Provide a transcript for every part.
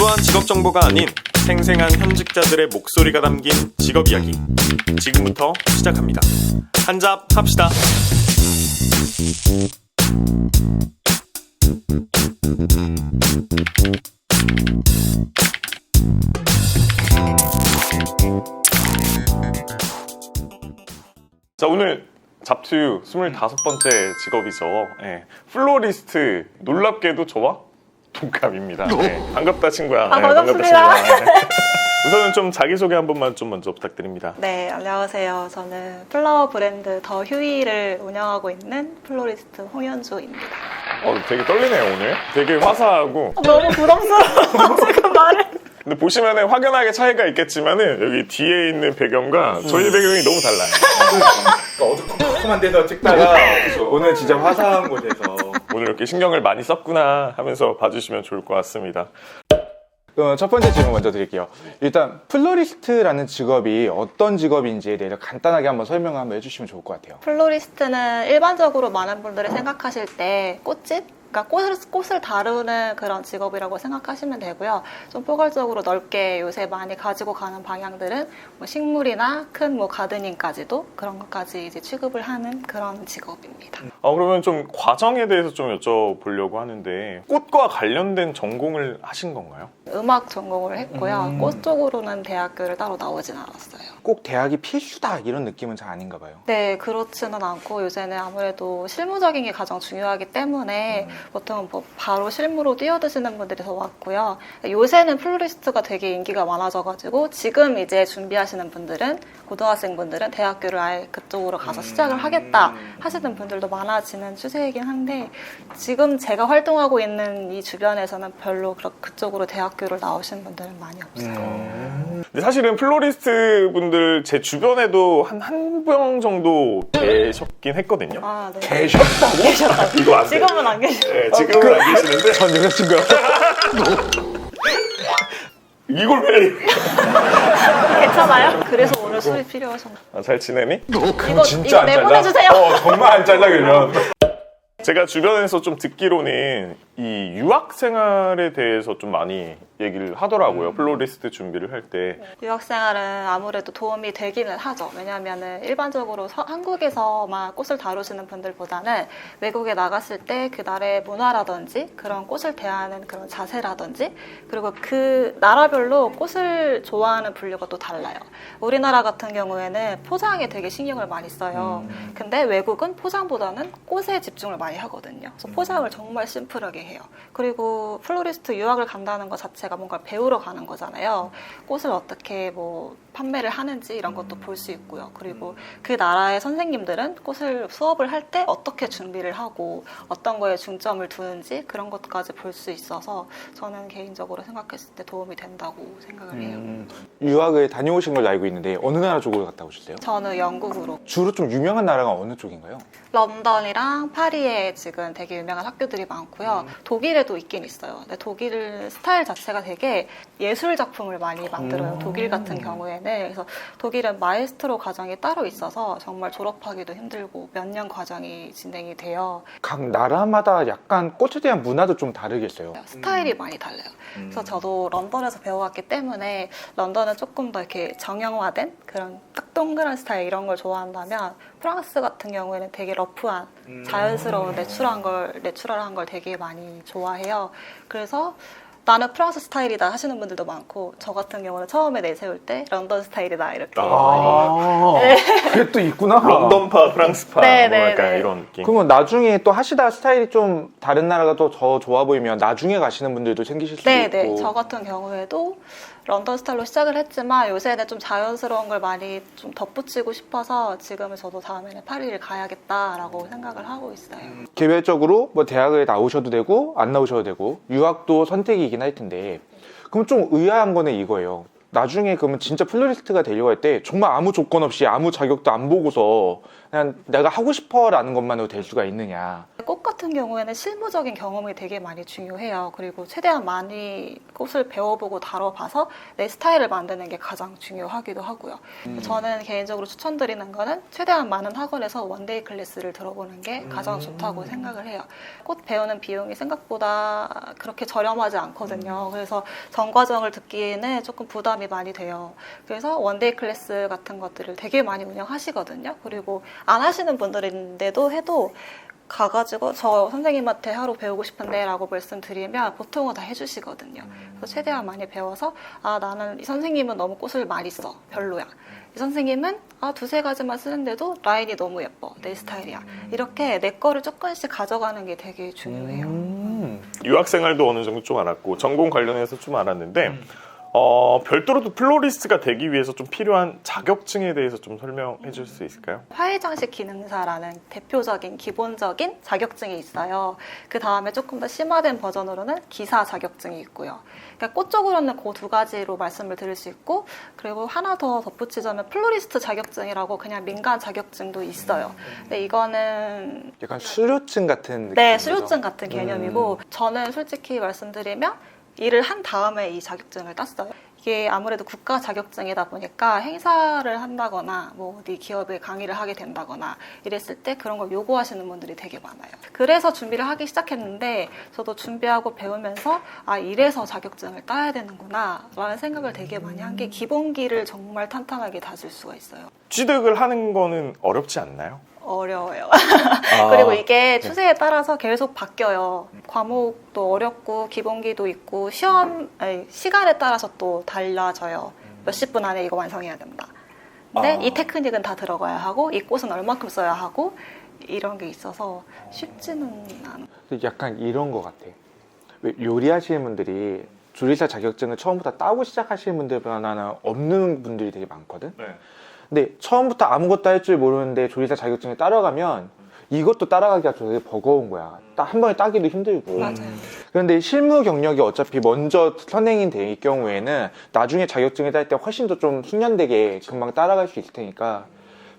진부한 직업 정보가 아닌 생생한 현직자들의 목소리가 담긴 직업 이야기. 지금부터 시작합니다. 한잡 합시다. 자, 오늘 잡투 25번째 직업이죠. 네. 플로리스트. 놀랍게도 저와 동갑입니다. 네. 반갑다 친구야. 네, 반갑습니다. 네. 우선은 좀 자기소개 한 번만 좀 먼저 부탁드립니다. 네, 안녕하세요. 저는 플라워 브랜드 더 휴이를 운영하고 있는 플로리스트 홍현주입니다. 되게 떨리네요 오늘. 되게 화사하고. 너무 부담스러워 지금 말을. 근데 보시면은 확연하게 차이가 있겠지만은 여기 뒤에 있는 배경과 저희 배경이 너무 달라요. 어두컴컴한 데서 찍다가 오늘 진짜 화사한 곳에서 오늘 이렇게 신경을 많이 썼구나 하면서 봐주시면 좋을 것 같습니다. 그럼 첫 번째 질문 먼저 드릴게요. 일단 플로리스트라는 직업이 어떤 직업인지에 대해서 간단하게 한번 설명을 한번 해주시면 좋을 것 같아요. 플로리스트는 일반적으로 많은 분들이 생각하실 때 꽃집? 그러니까 꽃을 다루는 그런 직업이라고 생각하시면 되고요. 좀 포괄적으로 넓게 요새 많이 가지고 가는 방향들은 뭐 식물이나 큰 뭐 가드닝까지도 그런 것까지 이제 취급을 하는 그런 직업입니다. 그러면 좀 과정에 대해서 좀 여쭤보려고 하는데 꽃과 관련된 전공을 하신 건가요? 음악 전공을 했고요. 꽃 쪽으로는 대학교를 따로 나오진 않았어요. 꼭 대학이 필수다 이런 느낌은 잘 아닌가 봐요. 네, 그렇지는 않고 요새는 아무래도 실무적인 게 가장 중요하기 때문에 보통 뭐 바로 실무로 뛰어드시는 분들이 더 많고요. 요새는 플로리스트가 되게 인기가 많아져가지고 지금 이제 준비하시는 분들은 고등학생분들은 대학교를 아예 그쪽으로 가서 시작을 하겠다 하시는 분들도 많아지는 추세이긴 한데 지금 제가 활동하고 있는 이 주변에서는 별로 그쪽으로 대학교를 나오시는 분들은 많이 없어요. 근데 사실은 플로리스트 분들 제 주변에도 한 명 정도 계셨긴 했거든요. 아, 네. 계셨다고? 이거 안 돼. 지금은 안 계시죠. 네, 지금은 안 계시는데 전 여자친구요. 이걸 왜? 괜찮아요? 그래서 오늘 술이 필요하셨나요? 잘 지내니? 그럼 진짜 안 잘라? 내보내주세요. 정말 안 잘라 그러면. 제가 주변에서 좀 듣기로는 이 유학 생활에 대해서 좀 많이 얘기를 하더라고요. 플로리스트 준비를 할 때. 유학생활은 아무래도 도움이 되기는 하죠. 왜냐하면 일반적으로 한국에서만 꽃을 다루시는 분들보다는 외국에 나갔을 때 그 나라의 문화라든지 그런 꽃을 대하는 그런 자세라든지 그리고 그 나라별로 꽃을 좋아하는 분류가 또 달라요. 우리나라 같은 경우에는 포장에 되게 신경을 많이 써요. 근데 외국은 포장보다는 꽃에 집중을 많이 하거든요. 그래서 포장을 정말 심플하게 해요. 그리고 플로리스트 유학을 간다는 것 자체가 뭔가 배우러 가는 거잖아요. 꽃을 어떻게 뭐 판매를 하는지 이런 것도 볼 수 있고요. 그리고 그 나라의 선생님들은 꽃을 수업을 할 때 어떻게 준비를 하고 어떤 거에 중점을 두는지 그런 것까지 볼 수 있어서 저는 개인적으로 생각했을 때 도움이 된다고 생각을 해요. 유학을 다녀오신 걸로 알고 있는데 어느 나라 쪽으로 갔다 오셨어요? 저는 영국으로 주로 좀 유명한 나라가 어느 쪽인가요? 런던이랑 파리에 지금 되게 유명한 학교들이 많고요. 독일에도 있긴 있어요. 근데 독일 스타일 자체가 되게 예술 작품을 많이 만들어요. 독일 같은 경우에는. 그래서 독일은 마에스트로 과정이 따로 있어서 정말 졸업하기도 힘들고 몇 년 과정이 진행이 돼요. 각 나라마다 약간 꽃에 대한 문화도 좀 다르겠어요. 스타일이 많이 달라요. 그래서 저도 런던에서 배워왔기 때문에 런던은 조금 더 이렇게 정형화된 그런 딱 동그란 스타일 이런 걸 좋아한다면 프랑스 같은 경우에는 되게 러프한 자연스러운 내추럴한 걸 되게 많이 좋아해요. 그래서 나는 프랑스 스타일이다 하시는 분들도 많고 저 같은 경우는 처음에 내세울 때 런던 스타일이다 이렇게 많이 그게 또 있구나. 런던파, 프랑스파 네, 뭐 네, 약간 네. 이런 느낌. 그러면 나중에 또 하시다 스타일이 좀 다른 나라가 또 더 좋아 보이면 나중에 가시는 분들도 생기실 수도 네네. 있고. 저 같은 경우에도 런던 스타일로 시작을 했지만 요새는 좀 자연스러운 걸 많이 좀 덧붙이고 싶어서 지금은 저도 다음에는 파리를 가야겠다라고 생각을 하고 있어요. 개별적으로 뭐 대학을 나오셔도 되고 안 나오셔도 되고 유학도 선택이긴 할 텐데 그럼 좀 의아한 거는 이거예요. 나중에 그러면 진짜 플로리스트가 되려고 할 때 정말 아무 조건 없이 아무 자격도 안 보고서 그냥 내가 하고 싶어라는 것만으로 될 수가 있느냐. 꽃 같은 경우에는 실무적인 경험이 되게 많이 중요해요. 그리고 최대한 많이 꽃을 배워보고 다뤄봐서 내 스타일을 만드는 게 가장 중요하기도 하고요. 저는 개인적으로 추천드리는 거는 최대한 많은 학원에서 원데이 클래스를 들어보는 게 가장 좋다고 생각을 해요. 꽃 배우는 비용이 생각보다 그렇게 저렴하지 않거든요. 그래서 전 과정을 듣기에는 조금 부담이 많이 돼요. 그래서 원데이 클래스 같은 것들을 되게 많이 운영하시거든요. 그리고 안 하시는 분들인데도 해도 가가지고 저 선생님한테 하루 배우고 싶은데 라고 말씀드리면 보통은 다 해주시거든요. 그래서 최대한 많이 배워서 아 나는 이 선생님은 너무 꽃을 많이 써 별로야. 이 선생님은 두세 가지만 쓰는데도 라인이 너무 예뻐 내 스타일이야. 이렇게 내 거를 조금씩 가져가는 게 되게 중요해요. 유학 생활도 어느 정도 좀 알았고 전공 관련해서 좀 알았는데 별도로도 플로리스트가 되기 위해서 좀 필요한 자격증에 대해서 좀 설명해 줄 수 있을까요? 화훼장식 기능사라는 대표적인 기본적인 자격증이 있어요. 그 다음에 조금 더 심화된 버전으로는 기사 자격증이 있고요. 그러니까 꽃 쪽으로는 그 두 가지로 말씀을 드릴 수 있고, 그리고 하나 더 덧붙이자면 플로리스트 자격증이라고 그냥 민간 자격증도 있어요. 근데 이거는 약간 수료증 같은 네, 느낌이죠? 수료증 같은 개념이고 저는 솔직히 말씀드리면 일을 한 다음에 이 자격증을 땄어요. 이게 아무래도 국가 자격증이다 보니까 행사를 한다거나 뭐 어디 기업에 강의를 하게 된다거나 이랬을 때 그런 걸 요구하시는 분들이 되게 많아요. 그래서 준비를 하기 시작했는데 저도 준비하고 배우면서 이래서 자격증을 따야 되는구나 라는 생각을 되게 많이 한 게 기본기를 정말 탄탄하게 다질 수가 있어요. 취득을 하는 거는 어렵지 않나요? 어려워요. 그리고 이게 추세에 따라서 계속 바뀌어요. 과목도 어렵고 기본기도 있고 시간에 따라서 또 달라져요. 몇십 분 안에 이거 완성해야 된다. 근데 이 테크닉은 다 들어가야 하고 이 꽃은 얼만큼 써야 하고 이런 게 있어서 쉽지는 않아요. 약간 이런 것 같아. 왜 요리하시는 분들이 조리사 자격증을 처음부터 따고 시작하시는 분들보다는 없는 분들이 되게 많거든. 네. 근데 처음부터 아무것도 할 줄 모르는데 조리사 자격증을 따라가면 이것도 따라가기가 되게 버거운 거야. 한 번에 따기도 힘들고. 맞아요. 그런데 실무 경력이 어차피 먼저 선행이 될 경우에는 나중에 자격증을 딸 때 훨씬 더 좀 숙련되게 금방 따라갈 수 있을 테니까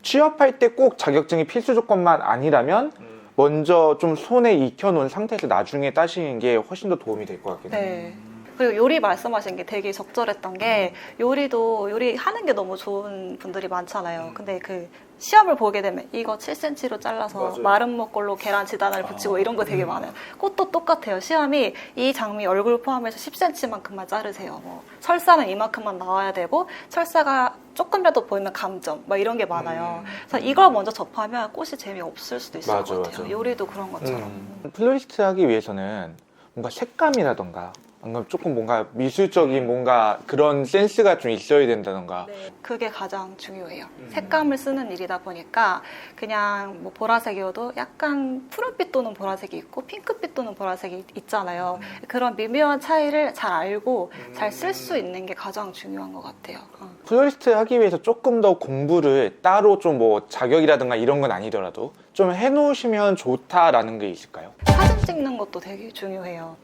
취업할 때 꼭 자격증이 필수 조건만 아니라면 먼저 좀 손에 익혀놓은 상태에서 나중에 따시는 게 훨씬 더 도움이 될 것 같긴 해요. 네. 그리고 요리 말씀하신 게 되게 적절했던 게 요리하는 게 너무 좋은 분들이 많잖아요. 근데 그 시험을 보게 되면 이거 7cm로 잘라서 맞아요. 마른 목걸로 계란 지단을 붙이고 이런 거 되게 많아요. 꽃도 똑같아요. 시험이 이 장미 얼굴 포함해서 10cm만큼만 자르세요. 뭐 설사는 이만큼만 나와야 되고 철사가 조금이라도 보이면 감점 막 이런 게 많아요. 그래서 이걸 먼저 접하면 꽃이 재미없을 수도 있을 것 같아요. 요리도 그런 것처럼. 플로리스트 하기 위해서는 뭔가 색감이라던가 아니면 조금 뭔가 미술적인 뭔가 그런 센스가 좀 있어야 된다던가. 네, 그게 가장 중요해요. 색감을 쓰는 일이다 보니까 그냥 뭐 보라색이어도 약간 푸른빛 도는 보라색이 있고 핑크빛 도는 보라색이 있잖아요. 그런 미묘한 차이를 잘 알고 잘 쓸 수 있는 게 가장 중요한 것 같아요. 플로리스트 하기 위해서 조금 더 공부를 따로 좀 뭐 자격이라든가 이런 건 아니더라도 좀 해놓으시면 좋다라는 게 있을까요? 사진 찍는 것도 되게 중요해요.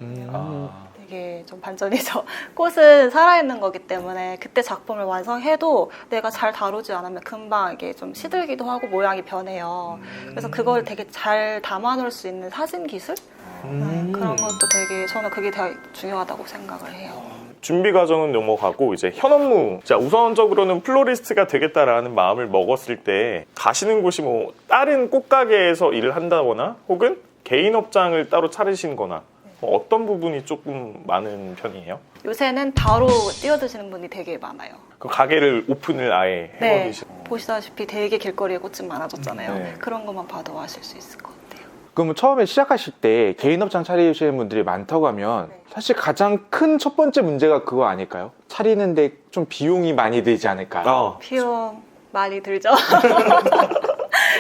되게 좀 반전이죠. 꽃은 살아있는 거기 때문에 그때 작품을 완성해도 내가 잘 다루지 않으면 금방 이게 좀 시들기도 하고 모양이 변해요. 그래서 그걸 되게 잘 담아놓을 수 있는 사진 기술? 그런 것도 저는 그게 되게 중요하다고 생각을 해요. 준비 과정은 넘어가고 이제 현 업무. 자, 우선적으로는 플로리스트가 되겠다라는 마음을 먹었을 때 가시는 곳이 뭐 다른 꽃가게에서 일을 한다거나 혹은 개인 업장을 따로 차리시거나 어떤 부분이 조금 많은 편이에요? 요새는 바로 뛰어드시는 분이 되게 많아요. 그 가게를 오픈을 아예 해버리시고. 보시다시피 되게 길거리에 꽃집 많아졌잖아요. 네. 그런 것만 봐도 아실 수 있을 것 같아요. 그러면 처음에 시작하실 때 개인 업장 차리시는 분들이 많다고 하면 사실 가장 큰 첫 번째 문제가 그거 아닐까요? 차리는데 좀 비용이 많이 들지 않을까? 비용 많이 들죠.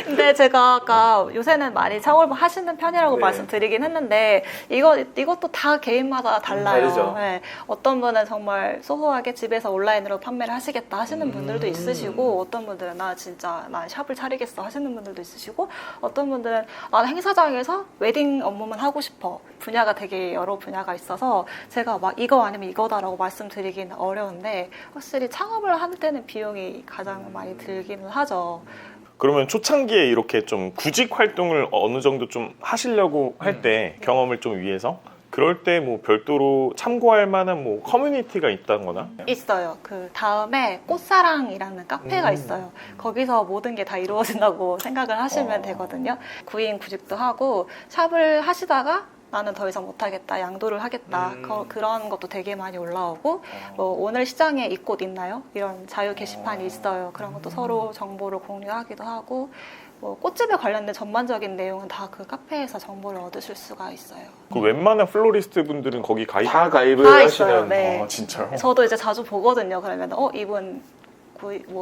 근데 제가 아까 요새는 많이 창업을 하시는 편이라고 말씀드리긴 했는데 이것도 다 개인마다 달라요. 다르죠. 네. 어떤 분은 정말 소소하게 집에서 온라인으로 판매를 하시겠다 하시는 분들도 있으시고 어떤 분들은 난 샵을 차리겠어 하시는 분들도 있으시고 어떤 분들은 나는 행사장에서 웨딩 업무만 하고 싶어. 분야가 되게 여러 분야가 있어서 제가 막 이거 아니면 이거다라고 말씀드리기는 어려운데 확실히 창업을 할 때는 비용이 가장 많이 들기는 하죠. 그러면 초창기에 이렇게 좀 구직 활동을 어느 정도 좀 하시려고 할 때 경험을 좀 위해서 그럴 때 뭐 별도로 참고할 만한 뭐 커뮤니티가 있다거나 있어요. 그 다음에 꽃사랑이라는 카페가 있어요. 거기서 모든 게 다 이루어진다고 생각을 하시면 되거든요. 구인 구직도 하고 샵을 하시다가 나는 더 이상 못하겠다, 양도를 하겠다 그런 것도 되게 많이 올라오고 뭐 오늘 시장에 이 꽃 있나요? 이런 자유 게시판이 있어요. 그런 것도 서로 정보를 공유하기도 하고 뭐 꽃집에 관련된 전반적인 내용은 다 그 카페에서 정보를 얻으실 수가 있어요. 그 웬만한 플로리스트 분들은 거기 가입 다 가입을 다 하시는. 있어요. 네. 아 진짜요? 저도 이제 자주 보거든요. 그러면 이분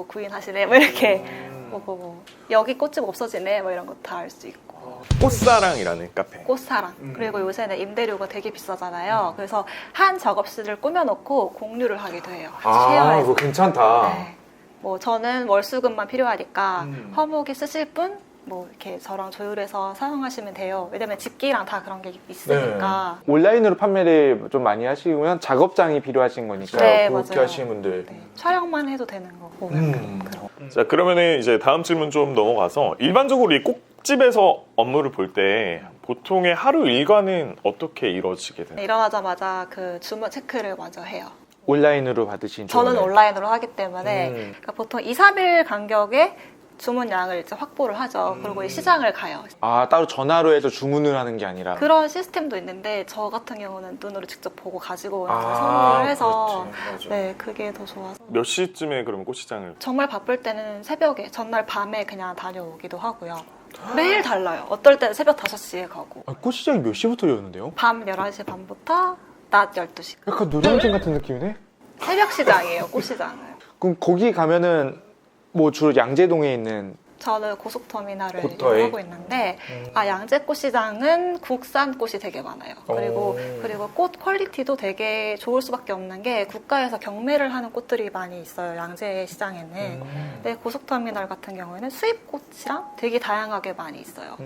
구인 하시네 뭐 이렇게 보고 뭐 여기 꽃집 없어지네 뭐 이런 것도 다 알 수 있고. 꽃사랑이라는 카페. 꽃사랑. 그리고 요새는 임대료가 되게 비싸잖아요. 그래서 한 작업실을 꾸며놓고 공유를 하기도 해요. 쉐어해서. 그거 괜찮다. 네. 뭐 저는 월수금만 필요하니까 화목에 쓰실 분 뭐 이렇게 저랑 조율해서 사용하시면 돼요. 왜냐면 집기랑 다 그런 게 있으니까. 온라인으로 판매를 좀 많이 하시면 작업장이 필요하신 거니까 네, 그렇게 맞아요. 하시는 분들. 네. 촬영만 해도 되는 거고. 그런. 자 그러면은 이제 다음 질문 좀 넘어가서 일반적으로 이 꽃집에서 업무를 볼 때 보통의 하루 일과는 어떻게 이루어지게 되나요? 일어나자마자 그 주문 체크를 먼저 해요. 온라인으로 받으신 저는 주문을. 온라인으로 하기 때문에 그러니까 보통 2, 3일 간격에 주문량을 이제 확보를 하죠. 그리고 이 시장을 가요. 아, 따로 전화로 해서 주문을 하는 게 아니라. 그런 시스템도 있는데 저 같은 경우는 눈으로 직접 보고 가지고 오는 아, 선물을 해서 그렇지. 맞아. 네, 그게 더 좋아서 몇 시쯤에 그러면 꽃시장을 정말 바쁠 때는 새벽에 전날 밤에 그냥 다녀오기도 하고요. 매일 달라요. 어떨 때는 새벽 5시에 가고 아, 꽃시장이 몇 시부터 여는데요? 밤 11시 반부터 낮 12시. 약간 노량진 같은 느낌이네? 새벽 시장이에요. 꽃시장은. 그럼 거기 가면은 뭐 주로 양재동에 있는 저는 고속터미널을 고터에? 하고 있는데 양재꽃시장은 국산 꽃이 되게 많아요. 그리고 꽃 퀄리티도 되게 좋을 수밖에 없는 게 국가에서 경매를 하는 꽃들이 많이 있어요. 양재 시장에는. 근데 고속터미널 같은 경우에는 수입꽃이랑 되게 다양하게 많이 있어요.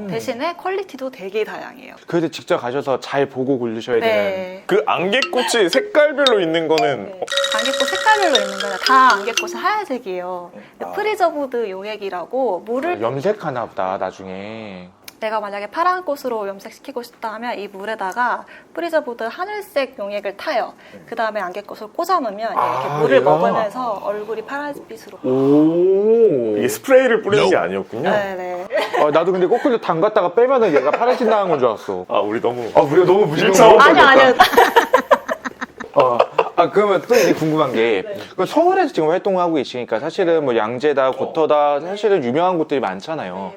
대신에 퀄리티도 되게 다양해요. 그래도 직접 가셔서 잘 보고 고르셔야 되는. 네. 그 안개꽃이 색깔별로 있는 거는 네. 안개꽃 색깔별로 있는 거는 다 안개꽃이 하얀색이에요. 근데 프리저브드 용액이라고 물을 염색하나 보다 나중에. 내가 만약에 파란 꽃으로 염색시키고 싶다 하면 이 물에다가 프리저보드 하늘색 용액을 타요. 그 다음에 안개꽃을 꽂아놓으면 이렇게 물을 얘가? 먹으면서 얼굴이 파란빛으로. 오. 이게 스프레이를 뿌리는 게 아니었군요. 네네. 나도 근데 거꾸로 담갔다가 빼면은 얘가 파란색 나간 건 줄 알았어. 아 우리 너무 우리가 너무 무질서하고 아니요. 그러면 또 이제 궁금한 게 그 서울에서 지금 활동을 하고 계시니까 사실은 뭐 양재다, 고터다 사실은 유명한 곳들이 많잖아요.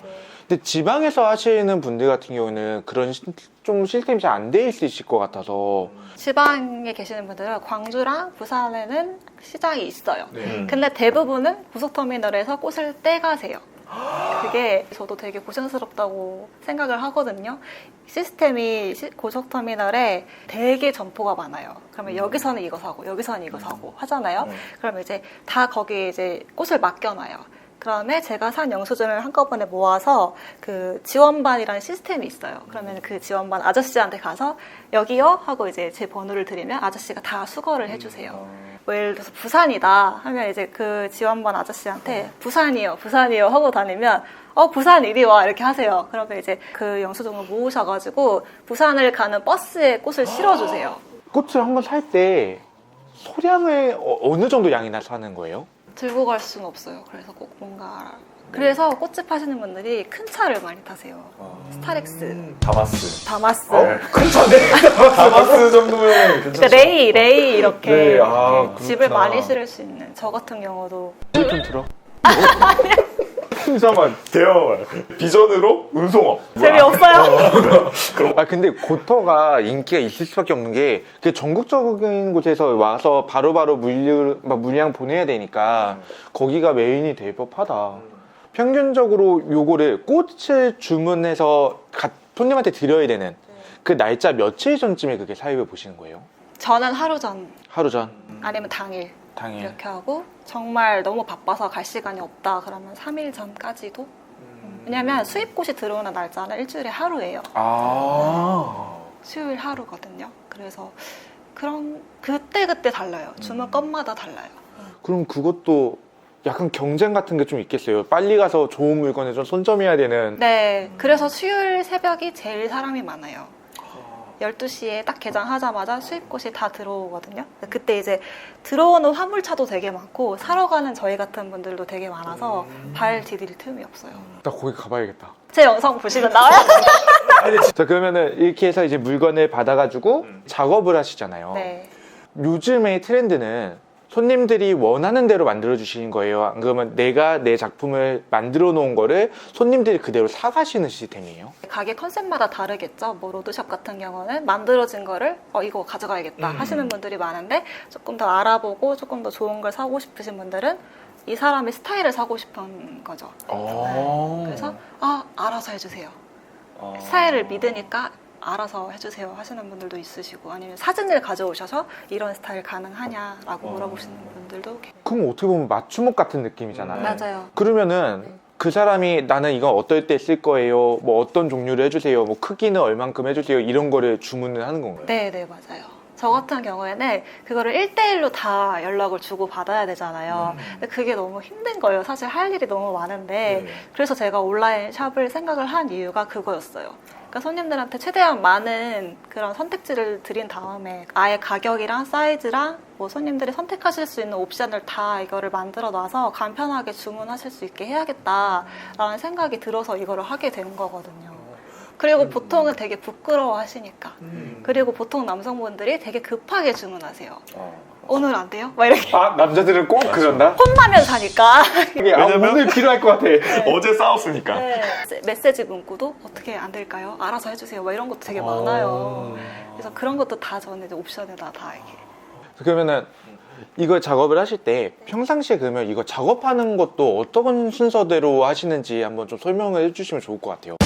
근데 지방에서 하시는 분들 같은 경우는 그런 좀 시스템이 잘 안 돼 있으실 것 같아서. 지방에 계시는 분들은 광주랑 부산에는 시장이 있어요. 네. 근데 대부분은 고속터미널에서 꽃을 떼가세요. 그게 저도 되게 고생스럽다고 생각을 하거든요. 시스템이 고속터미널에 되게 점포가 많아요. 그러면 여기서는 이거 사고, 여기서는 이거 사고 하잖아요. 그러면 이제 다 거기에 이제 꽃을 맡겨놔요. 그다음에 제가 산 영수증을 한꺼번에 모아서 그 지원반이라는 시스템이 있어요. 그러면 그 지원반 아저씨한테 가서 여기요 하고 이제 제 번호를 드리면 아저씨가 다 수거를 해주세요. 뭐 예를 들어서 부산이다 하면 이제 그 지원반 아저씨한테 부산이요 하고 다니면 부산 이리 와 이렇게 하세요. 그러면 이제 그 영수증을 모으셔가지고 부산을 가는 버스에 꽃을 실어주세요. 꽃을 한 번 살 때 소량을 어느 정도 양이나 사는 거예요? 들고 갈 수는 없어요. 그래서 꼭 뭔가 그래서 꽃집 하시는 분들이 큰 차를 많이 타세요. 스타렉스, 다마스. 큰 차네. 다마스 정도면 그러니까 레이 이렇게 네, 이렇게 집을 그렇구나. 많이 실을 수 있는. 저 같은 경우도 좀 들어. 잠깐만. 대형 비전으로 운송업. 재미없어요. 근데 고터가 인기가 있을 수밖에 없는 게 그 전국적인 곳에서 와서 바로바로 물량 보내야 되니까 거기가 메인이 될 법하다. 평균적으로 요거를 꽃을 주문해서 손님한테 드려야 되는 그 날짜 며칠 전쯤에 그게 사입을 보시는 거예요? 저는 하루 전 하루 전? 아니면 당일 당일. 이렇게 하고 정말 너무 바빠서 갈 시간이 없다 그러면 3일 전까지도. 왜냐면 수입꽃이 들어오는 날짜는 일주일에 하루예요. 수요일 하루거든요. 그래서 그때 달라요. 주문 건마다 달라요. 그럼 그것도 약간 경쟁 같은 게 좀 있겠어요. 빨리 가서 좋은 물건에 좀 손점해야 되는. 네, 그래서 수요일 새벽이 제일 사람이 많아요. 12시에 딱 개장하자마자 수입꽃이 다 들어오거든요. 그때 이제 들어오는 화물차도 되게 많고 사러 가는 저희 같은 분들도 되게 많아서 발 디딜 틈이 없어요. 나 거기 가봐야겠다. 제 영상 보시면 나와요. 자, 그러면은 이렇게 해서 이제 물건을 받아가지고 작업을 하시잖아요. 네. 요즘의 트렌드는 손님들이 원하는 대로 만들어 주시는 거예요? 안 그러면 내가 내 작품을 만들어 놓은 거를 손님들이 그대로 사가시는 시스템이에요? 가게 컨셉마다 다르겠죠. 뭐 로드샵 같은 경우는 만들어진 거를 이거 가져가야겠다 하시는 분들이 많은데 조금 더 알아보고 조금 더 좋은 걸 사고 싶으신 분들은 이 사람의 스타일을 사고 싶은 거죠. 네. 그래서 알아서 해주세요. 스타일을 믿으니까 알아서 해주세요 하시는 분들도 있으시고 아니면 사진을 가져오셔서 이런 스타일 가능하냐라고 물어보시는 분들도 그럼 어떻게 보면 맞춤옷 같은 느낌이잖아요. 맞아요. 그러면은 그 사람이 나는 이건 어떨 때 쓸 거예요, 뭐 어떤 종류를 해주세요, 뭐 크기는 얼만큼 해주세요, 이런 거를 주문을 하는 건가요? 네, 맞아요. 저 같은 경우에는 그거를 1대1로 다 연락을 주고 받아야 되잖아요. 근데 그게 너무 힘든 거예요. 사실 할 일이 너무 많은데. 그래서 제가 온라인 샵을 생각을 한 이유가 그거였어요. 그러니까 손님들한테 최대한 많은 그런 선택지를 드린 다음에 아예 가격이랑 사이즈랑 뭐 손님들이 선택하실 수 있는 옵션을 다 이거를 만들어 놔서 간편하게 주문하실 수 있게 해야겠다라는 생각이 들어서 이거를 하게 된 거거든요. 그리고 보통은 되게 부끄러워 하시니까. 그리고 보통 남성분들이 되게 급하게 주문하세요. 오늘 안 돼요? 막 이렇게. 남자들은 꼭 그런다? 혼나면 사니까. 왜냐면- 오늘 필요할 것 같아. 어제 싸웠으니까. 네. 메시지 문구도 어떻게 안 될까요? 알아서 해주세요. 뭐 이런 것도 되게 많아요. 그래서 그런 것도 다 저는 이제 옵션에다 다 이렇게. 그러면은 이거 작업을 하실 때 평상시에 그러면 이거 작업하는 것도 어떤 순서대로 하시는지 한번 좀 설명을 해주시면 좋을 것 같아요.